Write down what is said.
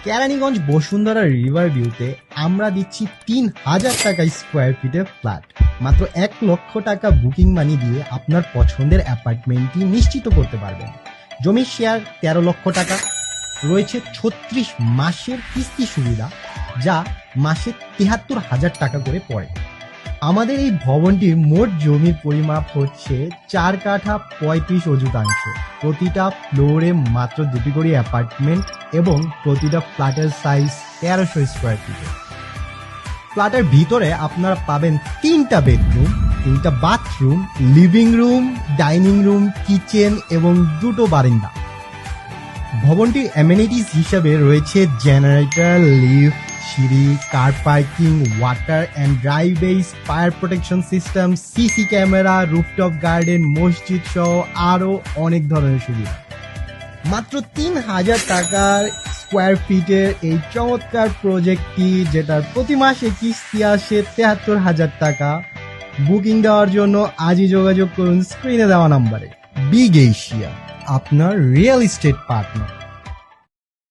Keraniganj Bashundhara river ভিউতে আমরা দিচ্ছি ৩,০০০ টাকা স্কোয়ার ফিটের ফ্ল্যাট। মাত্র ১,০০,০০০ টাকা বুকিং মানি দিয়ে আপনার পছন্দের অ্যাপার্টমেন্টটি নিশ্চিত করতে পারবেন। জমির শেয়ার ১৩ লক্ষ টাকা, রয়েছে ৩৬ মাসের কিস্তি সুবিধা, যা মাসে ৭৩,০০০ টাকা করে পড়ে। আমাদের এই ভবনটির মোট জমির পরিমাপ হচ্ছে ৪ কাঠা ৩৫ অযুতাংশ। প্রতিটা ফ্লোরে মাত্র ২টি করে অ্যাপার্টমেন্ট এবং প্রতিটা ফ্ল্যাটের সাইজ ১৩০০ স্কোয়ার ফিট। ফ্ল্যাটের ভিতরে আপনারা পাবেন ৩টা বেডরুম, ৩টা bathroom, living room, dining room, kitchen এবং ২টো বারান্দা। ভবনটির অ্যামেনিটিস হিসেবে রয়েছে জেনারেটর, লিফট, সিঁড়ি, car parking, water and driveways, fire protection system, CC camera, rooftop garden, মসজিদ সহ আরও অনেক ধরনের সুবিধা। মাত্র ৩,০০০ টাকার স্কোয়ার ফিটের এই চমৎকার প্রজেক্টটি, যেটার প্রতি মাসে কিস্তি আসে ৭৩,০০০ টাকা। বুকিং দেওয়ার জন্য আজই যোগাযোগ করুন স্ক্রিনে দেওয়া নাম্বারে। বিগ এশিয়া, আপনার রিয়েল এস্টেট পার্টনার।